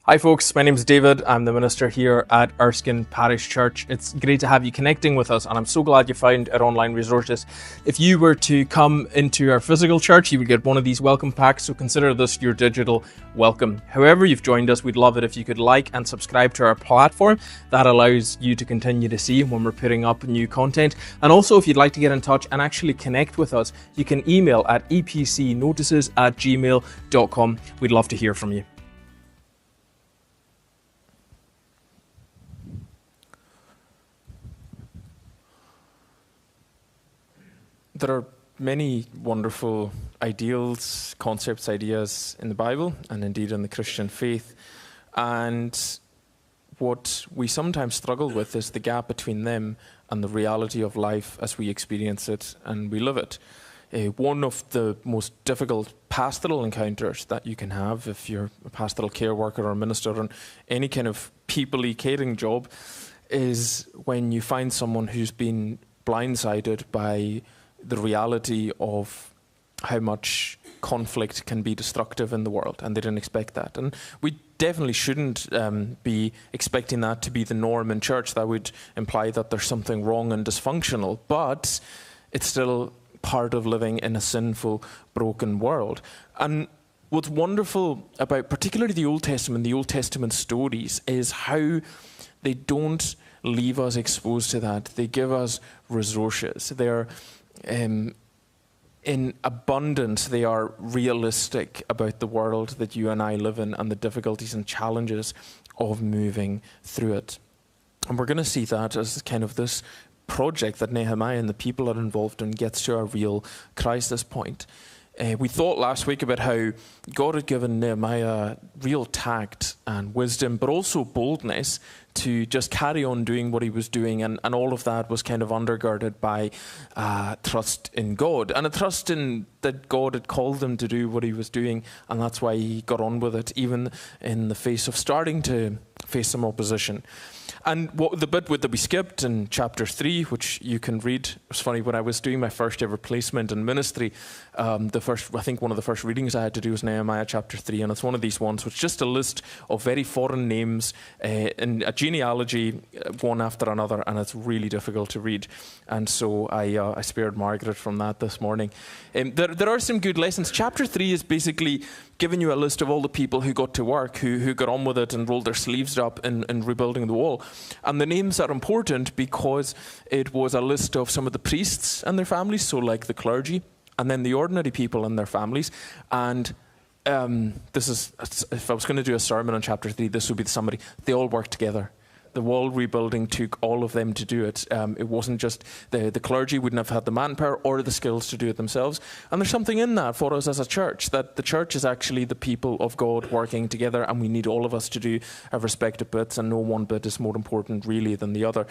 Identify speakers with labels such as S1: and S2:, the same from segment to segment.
S1: Hi folks, my name is David. I'm the minister here at Erskine Parish Church. It's great to have you connecting with us, and I'm so glad you found our online resources. If you were to come into our physical church, you would get one of these welcome packs, so consider this your digital welcome. However you've joined us, we'd love it if you could like and subscribe to our platform. That allows you to continue to see when we're putting up new content. And also, if you'd like to get in touch and actually connect with us, you can email at epcnotices@gmail.com. We'd love to hear from you. There are many wonderful ideals, concepts, ideas in the Bible, and indeed in the Christian faith. And what we sometimes struggle with is the gap between them and the reality of life as we experience it and we live it. One of the most difficult pastoral encounters that you can have if you're a pastoral care worker or a minister in any kind of people-y caring job is when you find someone who's been blindsided by the reality of how much conflict can be destructive in the world, and they didn't expect that. And we definitely shouldn't be expecting that to be the norm in church. That would imply that there's something wrong and dysfunctional, but it's still part of living in a sinful, broken world. And what's wonderful about particularly the Old Testament stories, is how they don't leave us exposed to that. They give us resources. They're in abundance. They are realistic about the world that you and I live in and the difficulties and challenges of moving through it. And we're going to see that as kind of this project that Nehemiah and the people are involved in gets to a real crisis point. We thought last week about how God had given Nehemiah real tact and wisdom, but also boldness to just carry on doing what he was doing. And all of that was kind of undergirded by trust in God, and a trust in that God had called him to do what he was doing. And that's why he got on with it, even in the face of starting to face some opposition. And the bit that we skipped in chapter 3, which you can read, it was funny, when I was doing my first ever placement in ministry, I think one of the first readings I had to do was Nehemiah chapter 3, and it's one of these ones which is just a list of very foreign names in a genealogy, one after another, and it's really difficult to read. And so I spared Margaret from that this morning. There are some good lessons. Chapter 3 is basically giving you a list of all the people who got to work, who got on with it and rolled their sleeves up in rebuilding the wall. And the names are important because it was a list of some of the priests and their families, so like the clergy, and then the ordinary people and their families. And this is, if I was going to do a sermon on chapter 3, this would be the summary. They all worked together. The wall rebuilding took all of them to do it. It wasn't just the clergy wouldn't have had the manpower or the skills to do it themselves. And there's something in that for us as a church, that the church is actually the people of God working together, and we need all of us to do our respective bits, and no one bit is more important really than the other.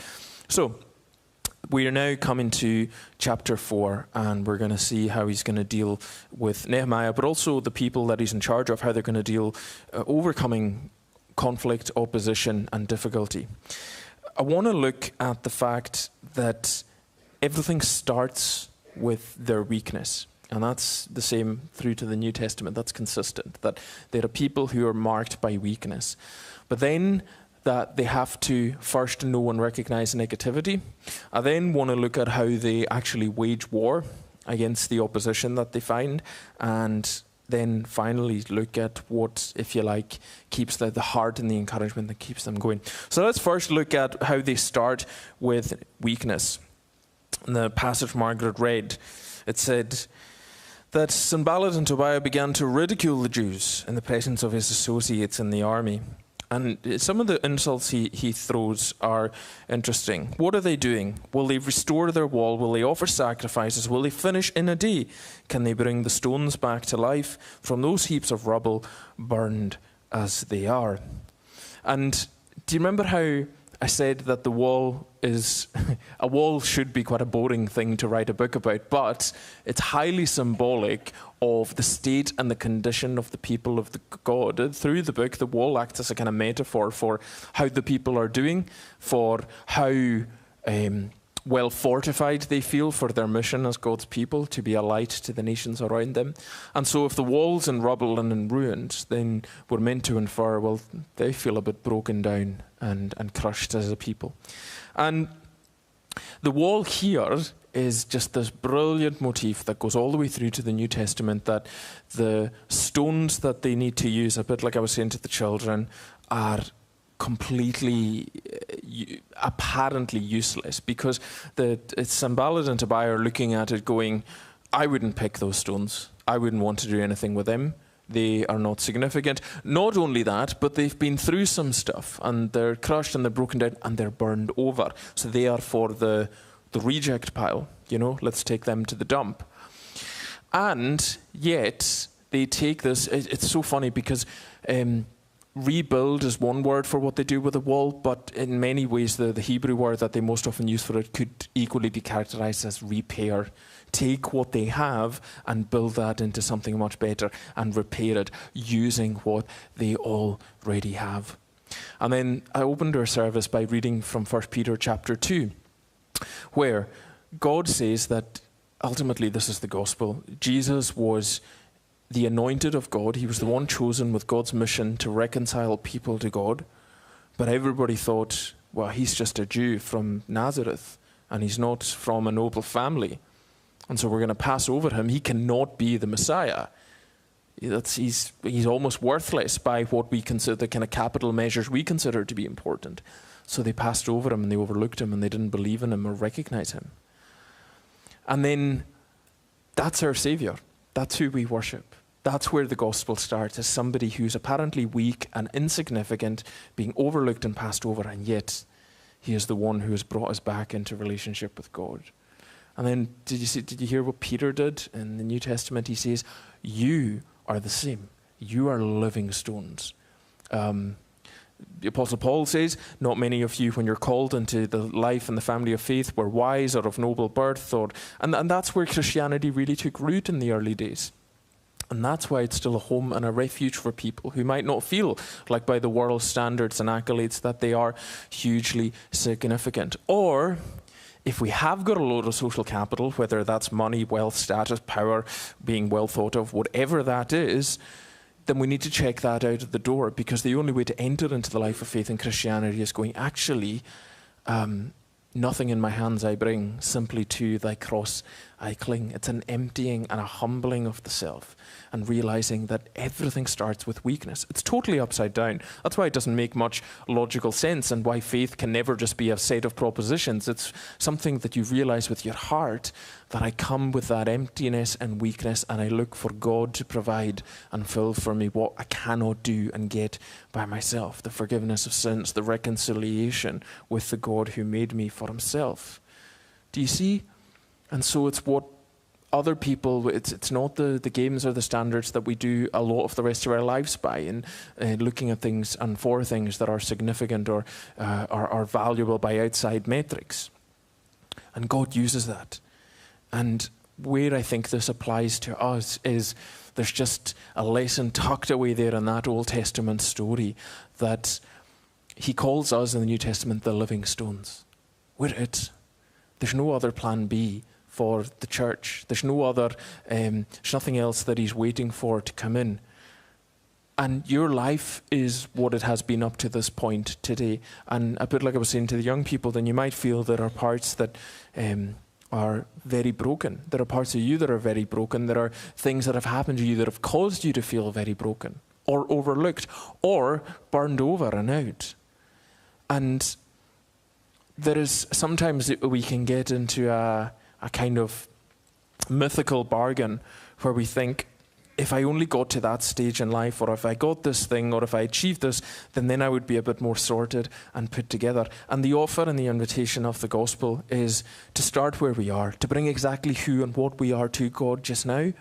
S1: So we are now coming to chapter 4, and we're going to see how he's going to deal with Nehemiah, but also the people that he's in charge of, how they're going to deal overcoming conflict, opposition, and difficulty. I want to look at the fact that everything starts with their weakness. And that's the same through to the New Testament. That's consistent, that there are people who are marked by weakness. But then that they have to first know and recognize negativity. I then want to look at how they actually wage war against the opposition that they find, and then finally look at what, if you like, keeps the heart and the encouragement that keeps them going. So let's first look at how they start with weakness. In the passage Margaret read, it said that Sanballat and Tobiah began to ridicule the Jews in the presence of his associates in the army. And some of the insults he throws are interesting. What are they doing? Will they restore their wall? Will they offer sacrifices? Will they finish in a day? Can they bring the stones back to life from those heaps of rubble burned as they are? And do you remember how I said that the wall is, a wall should be quite a boring thing to write a book about, but it's highly symbolic of the state and the condition of the people of God. Through the book, the wall acts as a kind of metaphor for how the people are doing, for how well fortified they feel for their mission as God's people to be a light to the nations around them. And so if the wall's in rubble and in ruins, then we're meant to infer, well, they feel a bit broken down and crushed as a people. And the wall here is just this brilliant motif that goes all the way through to the New Testament, that the stones that they need to use, a bit like I was saying to the children, are completely apparently useless, because Sanballat and Tobiah are looking at it going, I wouldn't pick those stones. I wouldn't want to do anything with them. They are not significant. Not only that, but they've been through some stuff and they're crushed and they're broken down and they're burned over. So they are for the reject pile. Let's take them to the dump. And yet they take this. It's so funny because rebuild is one word for what they do with a wall, but in many ways the Hebrew word that they most often use for it could equally be characterized as repair. Take what they have and build that into something much better and repair it using what they already have. And then I opened our service by reading from 1 Peter chapter 2, where God says that ultimately this is the gospel. Jesus was the anointed of God. He was the one chosen with God's mission to reconcile people to God. But everybody thought, well, he's just a Jew from Nazareth and he's not from a noble family. And so we're going to pass over him. He cannot be the Messiah. He's almost worthless by what we consider the kind of capital measures we consider to be important. So they passed over him and they overlooked him and they didn't believe in him or recognize him. And then that's our Savior. That's who we worship. That's where the gospel starts, as somebody who's apparently weak and insignificant, being overlooked and passed over, and yet he is the one who has brought us back into relationship with God. And then did you hear what Peter did in the New Testament? He says, you are the same. You are living stones. The Apostle Paul says, not many of you, when you're called into the life and the family of faith, were wise or of noble birth. And that's where Christianity really took root in the early days. And that's why it's still a home and a refuge for people who might not feel like by the world's standards and accolades that they are hugely significant. Or if we have got a load of social capital, whether that's money, wealth, status, power, being well thought of, whatever that is, then we need to check that out at the door, because the only way to enter into the life of faith in Christianity is going, actually, nothing in my hands I bring, simply to thy cross I cling. It's an emptying and a humbling of the self and realizing that everything starts with weakness. It's totally upside down. That's why it doesn't make much logical sense and why faith can never just be a set of propositions. It's something that you realize with your heart, that I come with that emptiness and weakness and I look for God to provide and fill for me what I cannot do and get by myself. The forgiveness of sins, the reconciliation with the God who made me for himself. Do you see? And so it's what other people, it's not the games or the standards that we do a lot of the rest of our lives by, and looking at things and for things that are significant or are valuable by outside metrics. And God uses that. And where I think this applies to us is there's just a lesson tucked away there in that Old Testament story, that he calls us in the New Testament the living stones. We're it. There's no other plan B for the church. There's no other, there's nothing else that he's waiting for to come in. And your life is what it has been up to this point today. And a bit like I was saying to the young people, then you might feel there are parts that are very broken. There are parts of you that are very broken. There are things that have happened to you that have caused you to feel very broken or overlooked or burned over and out. And there is sometimes we can get into a kind of mythical bargain where we think, if I only got to that stage in life, or if I got this thing, or if I achieved this, then I would be a bit more sorted and put together. And the offer and the invitation of the gospel is to start where we are, to bring exactly who and what we are to God just now,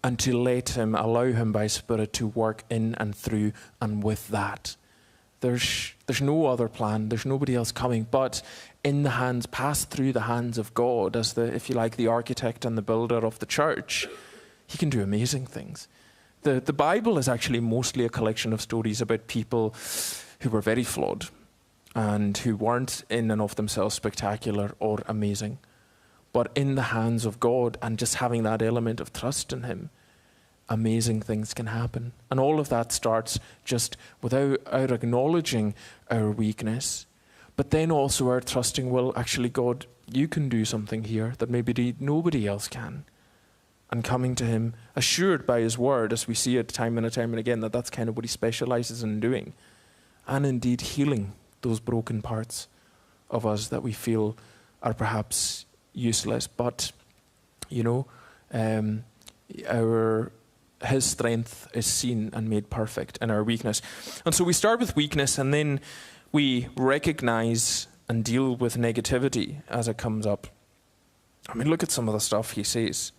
S1: and to allow him by Spirit to work in and through and with that. There's no other plan. There's nobody else coming, but passed through the hands of God as if you like, the architect and the builder of the church. He can do amazing things. The Bible is actually mostly a collection of stories about people who were very flawed and who weren't in and of themselves spectacular or amazing, but in the hands of God and just having that element of trust in him, amazing things can happen. And all of that starts just without our acknowledging our weakness, but then also our trusting, well, actually, God, you can do something here that maybe nobody else can. And coming to him, assured by his word, as we see it time and again, that that's kind of what he specializes in doing. And indeed healing those broken parts of us that we feel are perhaps useless. But, his strength is seen and made perfect in our weakness. And so we start with weakness, and then we recognize and deal with negativity as it comes up. I mean, look at some of the stuff he says.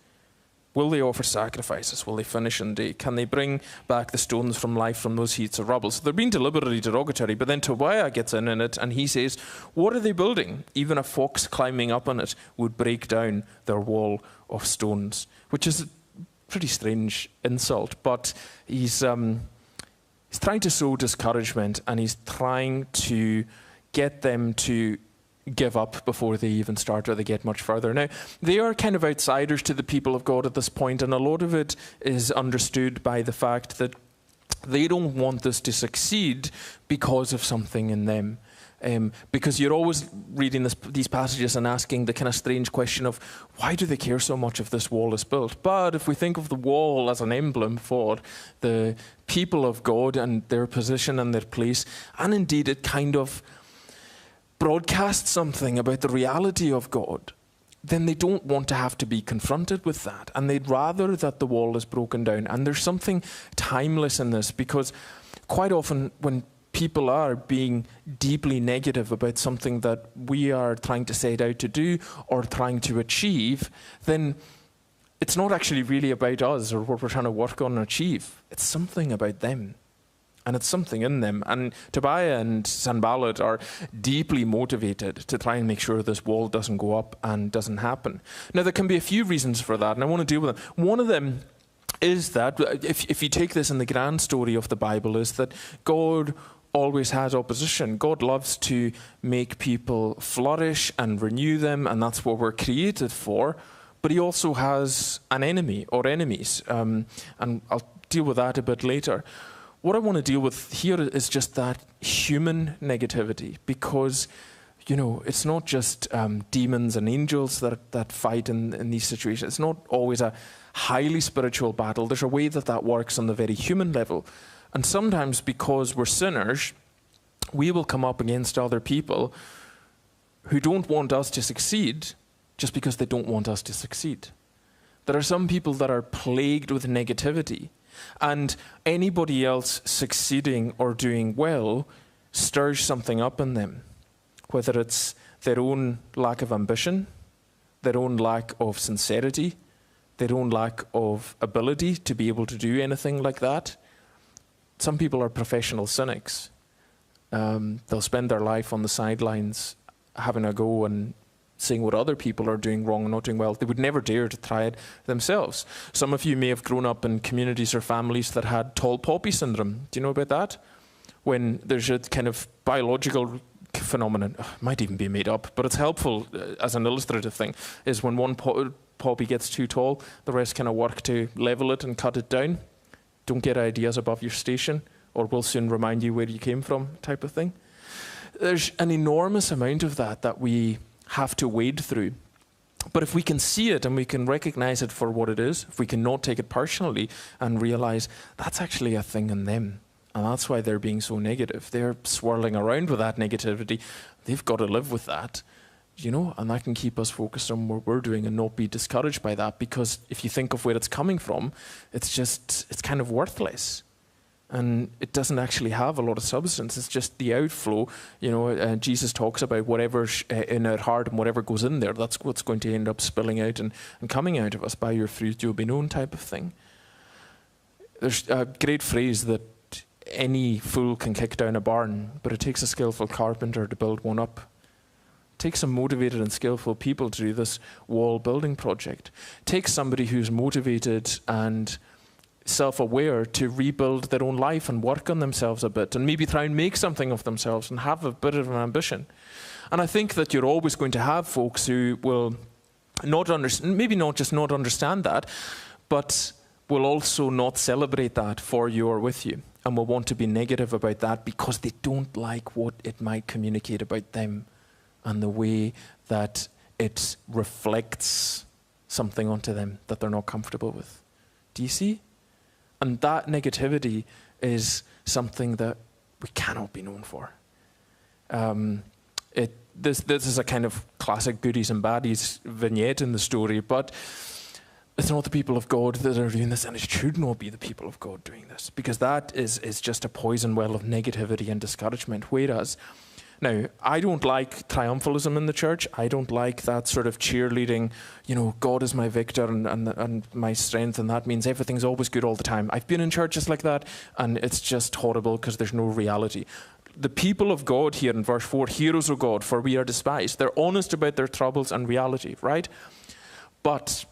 S1: Will they offer sacrifices? Will they finish in day? Can they bring back the stones from life from those heaps of rubble? So they're being deliberately derogatory, but then Tobiah gets in it, and he says, what are they building? Even a fox climbing up on it would break down their wall of stones, which is a pretty strange insult, but he's trying to sow discouragement, and he's trying to get them to give up before they even start or they get much further. Now, they are kind of outsiders to the people of God at this point, and a lot of it is understood by the fact that they don't want this to succeed because of something in them. Because you're always reading these passages and asking the kind of strange question of, why do they care so much if this wall is built? But if we think of the wall as an emblem for the people of God and their position and their place, and indeed it kind of broadcasts something about the reality of God, then they don't want to have to be confronted with that. And they'd rather that the wall is broken down. And there's something timeless in this, because quite often when people are being deeply negative about something that we are trying to set out to do or trying to achieve, then it's not actually really about us or what we're trying to work on and achieve. It's something about them. And it's something in them. And Tobiah and Sanballat are deeply motivated to try and make sure this wall doesn't go up and doesn't happen. Now, there can be a few reasons for that, and I want to deal with them. One of them is that, if you take this in the grand story of the Bible, is that God always has opposition. God loves to make people flourish and renew them, and that's what we're created for. But he also has an enemy or enemies, and I'll deal with that a bit later. What I want to deal with here is just that human negativity, because, it's not just demons and angels that fight in these situations. It's not always a highly spiritual battle. There's a way that works on the very human level. And sometimes, because we're sinners, we will come up against other people who don't want us to succeed just because they don't want us to succeed. There are some people that are plagued with negativity, and anybody else succeeding or doing well stirs something up in them, whether it's their own lack of ambition, their own lack of sincerity, their own lack of ability to be able to do anything like that. Some people are professional cynics. They'll spend their life on the sidelines having a go and seeing what other people are doing wrong and not doing well. They would never dare to try it themselves. Some of you may have grown up in communities or families that had tall poppy syndrome. Do you know about that? When there's a kind of biological phenomenon, might even be made up, but it's helpful as an illustrative thing, is when one poppy gets too tall, the rest kind of work to level it and cut it down. Don't get ideas above your station, or we'll soon remind you where you came from, type of thing. There's an enormous amount of that we have to wade through. But if we can see it and we can recognize it for what it is, if we can not take it personally and realize that's actually a thing in them, and that's why they're being so negative. They're swirling around with that negativity. They've got to live with that, and that can keep us focused on what we're doing and not be discouraged by that, because if you think of where it's coming from, it's kind of worthless. And it doesn't actually have a lot of substance. It's just the outflow. Jesus talks about whatever's in our heart and whatever goes in there, that's what's going to end up spilling out and coming out of us. By your fruit you'll be known, type of thing. There's a great phrase that any fool can kick down a barn, but it takes a skillful carpenter to build one up. It takes some motivated and skillful people to do this wall building project. It takes somebody who's motivated and self-aware to rebuild their own life and work on themselves a bit and maybe try and make something of themselves and have a bit of an ambition. And I think that you're always going to have folks who will maybe not just not understand that, but will also not celebrate that for you or with you, and will want to be negative about that because they don't like what it might communicate about them and the way that it reflects something onto them that they're not comfortable with. Do you see? And that negativity is something that we cannot be known for. This is a kind of classic goodies and baddies vignette in the story, but it's not the people of God that are doing this, and it should not be the people of God doing this, because that is just a poison well of negativity and discouragement. Whereas, now, I don't like triumphalism in the church. I don't like that sort of cheerleading, God is my victor and my strength, and that means everything's always good all the time. I've been in churches like that, and it's just horrible because there's no reality. The people of God here in verse 4, heroes of God, for we are despised. They're honest about their troubles and reality, right? But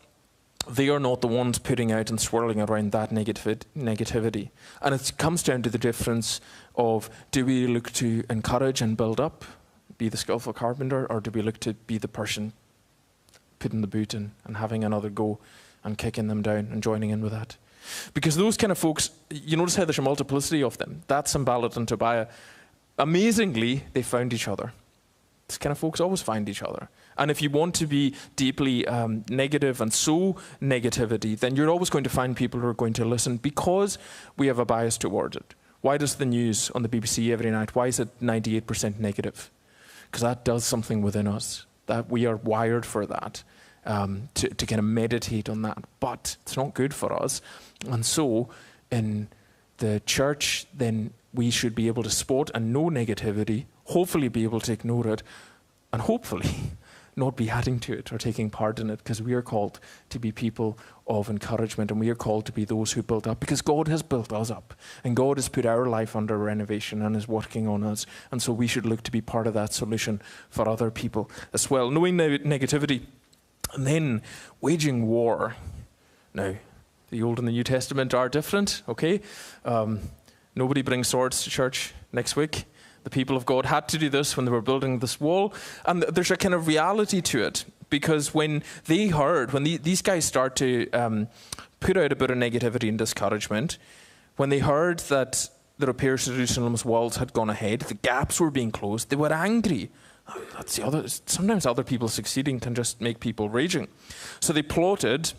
S1: they are not the ones putting out and swirling around that negativity. And it comes down to the difference of, do we look to encourage and build up, be the skillful carpenter, or do we look to be the person putting the boot in and having another go and kicking them down and joining in with that? Because those kind of folks, you notice how there's a multiplicity of them. That's Sanballat and Tobiah. Amazingly, they found each other. This kind of folks always find each other. And if you want to be deeply negative and sow negativity, then you're always going to find people who are going to listen because we have a bias towards it. Why does the news on the BBC every night, why is it 98% negative? Because that does something within us, that we are wired for that, to kind of meditate on that. But it's not good for us. And so in the church, then we should be able to spot and know negativity, hopefully be able to ignore it, and hopefully not be adding to it or taking part in it, because we are called to be people of encouragement, and we are called to be those who build up, because God has built us up, and God has put our life under renovation and is working on us, and so we should look to be part of that solution for other people as well. Knowing negativity, and then waging war. Now, the Old and the New Testament are different, okay? Nobody brings swords to church next week. The people of God had to do this when they were building this wall. And there's a kind of reality to it, because when they heard, when these guys start to put out a bit of negativity and discouragement, when they heard that the repairs to Jerusalem's walls had gone ahead, the gaps were being closed, they were angry. That's the other. Sometimes other people succeeding can just make people raging. So they plotted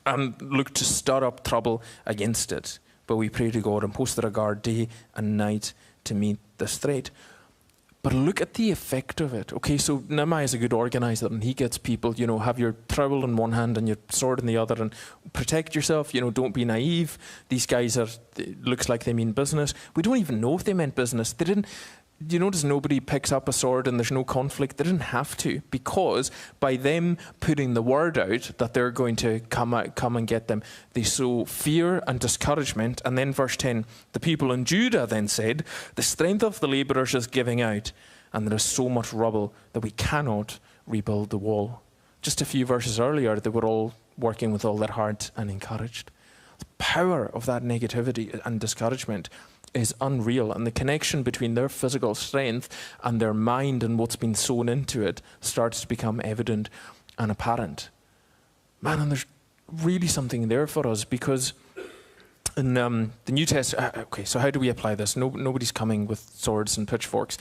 S1: and looked to stir up trouble against it. But we pray to God and posted a guard day and night to meet this threat. But look at the effect of it. Okay, so Nehemiah is a good organizer, and he gets people, have your trowel in one hand and your sword in the other, and protect yourself, don't be naive. These guys looks like they mean business. We don't even know if they meant business. They didn't. You notice nobody picks up a sword and there's no conflict. They didn't have to, because by them putting the word out that they're going to come and get them, they sow fear and discouragement. And then verse 10, the people in Judah then said, the strength of the laborers is giving out, and there is so much rubble that we cannot rebuild the wall. Just a few verses earlier, they were all working with all their heart and encouraged. The power of that negativity and discouragement is unreal, and the connection between their physical strength and their mind and what's been sown into it starts to become evident and apparent. Man, and there's really something there for us, because in the New Testament, okay, so how do we apply this? Nobody's coming with swords and pitchforks,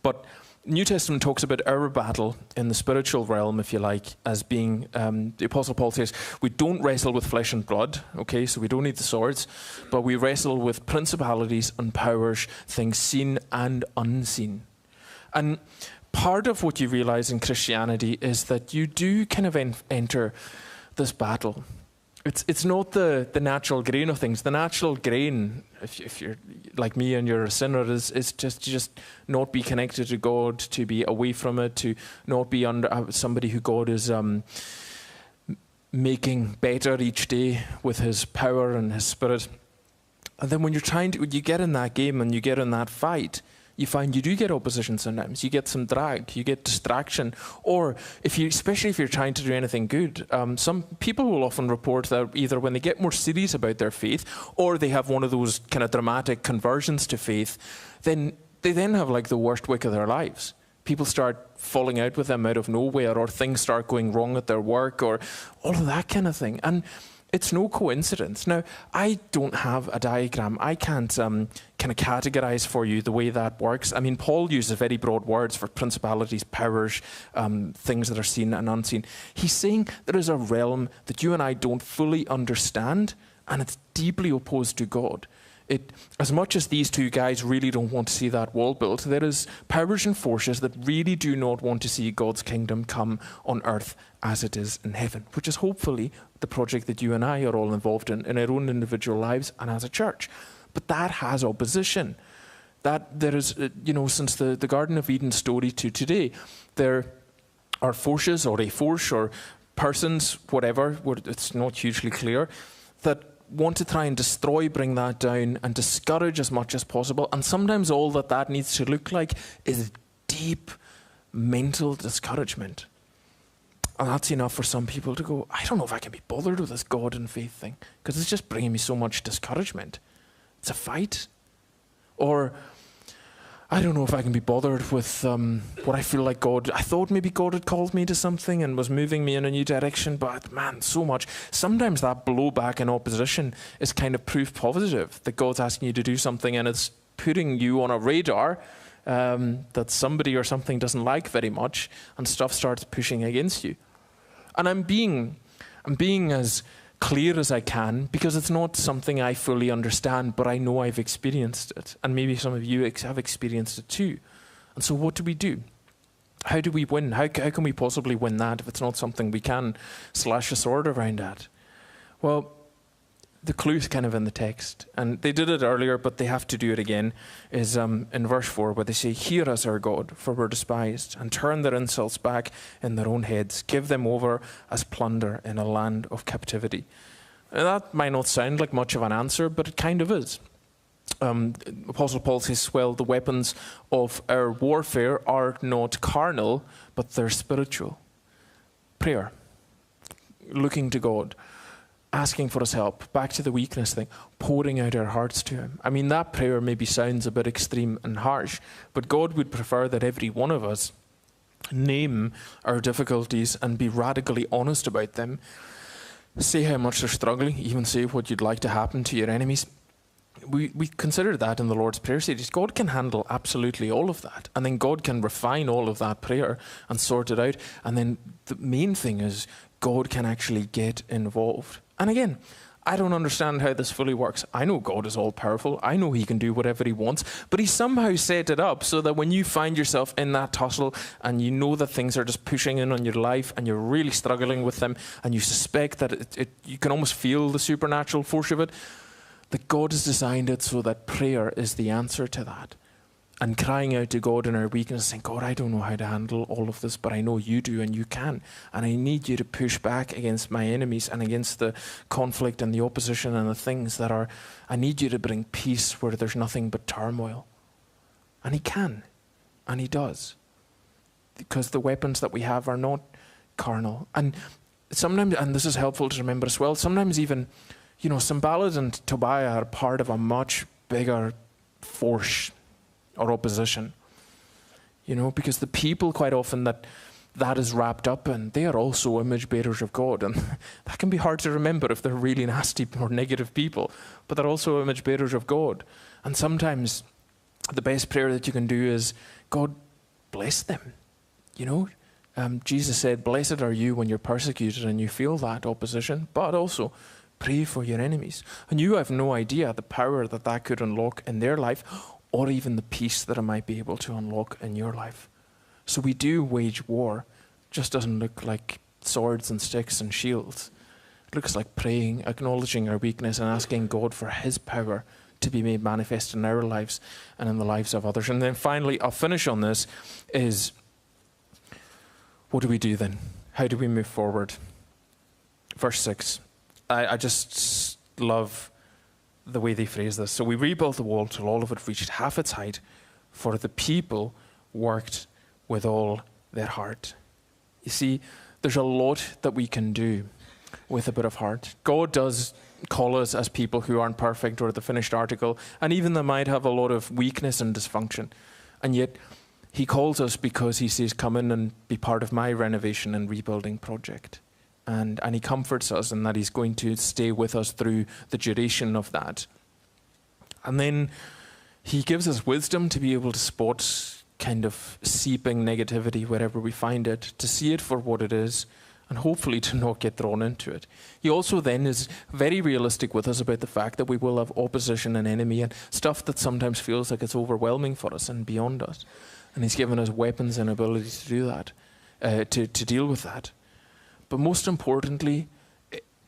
S1: but New Testament talks about our battle in the spiritual realm, if you like, as being, the Apostle Paul says, we don't wrestle with flesh and blood, okay, so we don't need the swords, but we wrestle with principalities and powers, things seen and unseen. And part of what you realize in Christianity is that you do kind of enter this battle. It's not the natural grain of things. The natural grain, if you're like me and you're a sinner, is just not be connected to God, to be away from it, to not be under somebody who God is making better each day with his power and his spirit. And then when you get in that game and you get in that fight, you find you do get opposition sometimes. You get some drag, you get distraction, or especially if you're trying to do anything good. Some people will often report that either when they get more serious about their faith, or they have one of those kind of dramatic conversions to faith, then they then have like the worst week of their lives. People start falling out with them out of nowhere, or things start going wrong at their work, or all of that kind of thing. And it's no coincidence. Now, I don't have a diagram. I can't kind of categorize for you the way that works. I mean, Paul uses very broad words for principalities, powers, things that are seen and unseen. He's saying there is a realm that you and I don't fully understand, and it's deeply opposed to God. As much as these two guys really don't want to see that wall built, there is powers and forces that really do not want to see God's kingdom come on earth as it is in heaven, which is hopefully the project that you and I are all involved in our own individual lives and as a church. But that has opposition. That there is, since the Garden of Eden story to today, there are forces or a force or persons, whatever, it's not hugely clear, that want to try and destroy, bring that down, and discourage as much as possible. And sometimes all that needs to look like is deep mental discouragement. And that's enough for some people to go, I don't know if I can be bothered with this God and faith thing, because it's just bringing me so much discouragement. It's a fight. Or, I don't know if I can be bothered with what I feel like I thought maybe God had called me to something and was moving me in a new direction, but man, so much. Sometimes that blowback and opposition is kind of proof positive that God's asking you to do something, and it's putting you on a radar that somebody or something doesn't like very much, and stuff starts pushing against you. And I'm being as clear as I can, because it's not something I fully understand, but I know I've experienced it, and maybe some of you have experienced it too. And so what do we do? How do we win? How can we possibly win that if it's not something we can slash a sword around at? Well, the clue's kind of in the text, and they did it earlier, but they have to do it again, is in verse 4, where they say, "Hear us, our God, for we're despised, and turn their insults back in their own heads. Give them over as plunder in a land of captivity." And that might not sound like much of an answer, but it kind of is. Apostle Paul says, well, the weapons of our warfare are not carnal, but they're spiritual. Prayer, looking to God, asking for his help, back to the weakness thing, pouring out our hearts to him. I mean, that prayer maybe sounds a bit extreme and harsh, but God would prefer that every one of us name our difficulties and be radically honest about them. Say how much they're struggling, even say what you'd like to happen to your enemies. We consider that in the Lord's Prayer series. God can handle absolutely all of that, and then God can refine all of that prayer and sort it out. And then the main thing is God can actually get involved. And again, I don't understand how this fully works. I know God is all-powerful. I know he can do whatever he wants, but he somehow set it up so that when you find yourself in that tussle and you know that things are just pushing in on your life and you're really struggling with them and you suspect that you can almost feel the supernatural force of it, that God has designed it so that prayer is the answer to that. And crying out to God in our weakness, saying, God, I don't know how to handle all of this, but I know you do and you can. And I need you to push back against my enemies and against the conflict and the opposition and the things that are, I need you to bring peace where there's nothing but turmoil. And he can, and he does. Because the weapons that we have are not carnal. And sometimes, and this is helpful to remember as well, sometimes even, Sanballat and Tobiah are part of a much bigger force or opposition, because the people quite often that is wrapped up in, they are also image bearers of God, and that can be hard to remember if they're really nasty or negative people, but they're also image bearers of God. And sometimes the best prayer that you can do is, God, bless them. Jesus said, blessed are you when you're persecuted and you feel that opposition, but also pray for your enemies. And you have no idea the power that could unlock in their life, or even the peace that it might be able to unlock in your life. So we do wage war. It just doesn't look like swords and sticks and shields. It looks like praying, acknowledging our weakness and asking God for his power to be made manifest in our lives and in the lives of others. And then finally, I'll finish on this, is what do we do then? How do we move forward? Verse 6. I just love the way they phrase this. So we rebuilt the wall till all of it reached half its height, for the people worked with all their heart. You see, there's a lot that we can do with a bit of heart. God does call us as people who aren't perfect or the finished article, and even they might have a lot of weakness and dysfunction. And yet he calls us because he says, come in and be part of my renovation and rebuilding project. And he comforts us in that he's going to stay with us through the duration of that. And then he gives us wisdom to be able to spot kind of seeping negativity wherever we find it, to see it for what it is, and hopefully to not get drawn into it. He also then is very realistic with us about the fact that we will have opposition and enemy and stuff that sometimes feels like it's overwhelming for us and beyond us. And he's given us weapons and ability to do that, to deal with that. But most importantly,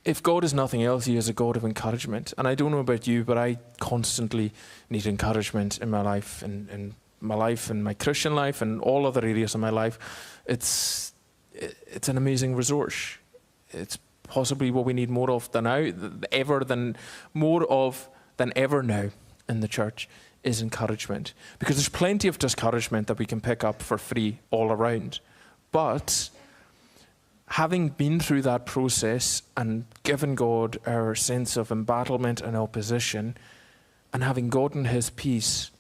S1: if God is nothing else, he is a God of encouragement. And I don't know about you, but I constantly need encouragement in my life, in my life, and my Christian life, and all other areas of my life. It's an amazing resource. It's possibly what we need more of than ever now in the church is encouragement. Because there's plenty of discouragement that we can pick up for free all around. But having been through that process and given God our sense of embattlement and opposition, and having gotten his peace,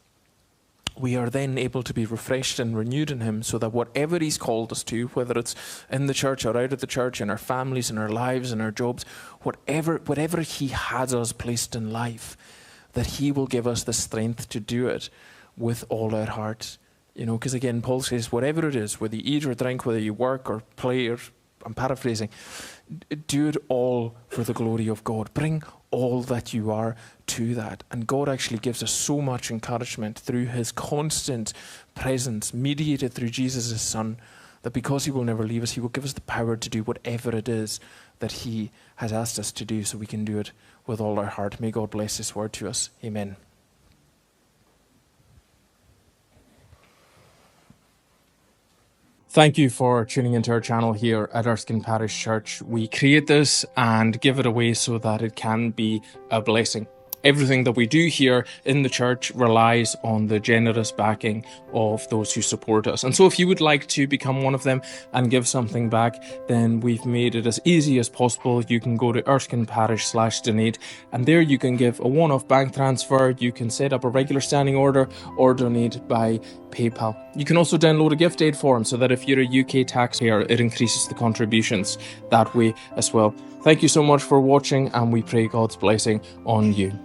S1: we are then able to be refreshed and renewed in him, so that whatever he's called us to, whether it's in the church or out of the church, in our families, in our lives, in our jobs, whatever he has us placed in life, that he will give us the strength to do it with all our heart. You know, because again, Paul says, whatever it is, whether you eat or drink, whether you work or play, or I'm paraphrasing, do it all for the glory of God. Bring all that you are to that. And God actually gives us so much encouragement through his constant presence, mediated through Jesus, his son, that because he will never leave us, he will give us the power to do whatever it is that he has asked us to do, so we can do it with all our heart. May God bless his word to us. Amen. Thank you for tuning into our channel here at Erskine Parish Church. We create this and give it away so that it can be a blessing. Everything that we do here in the church relies on the generous backing of those who support us. And so if you would like to become one of them and give something back, then we've made it as easy as possible. You can go to erskineparish.com/donate, and there you can give a one-off bank transfer. You can set up a regular standing order or donate by PayPal. You can also download a gift aid form so that if you're a UK taxpayer, it increases the contributions that way as well. Thank you so much for watching, and we pray God's blessing on you.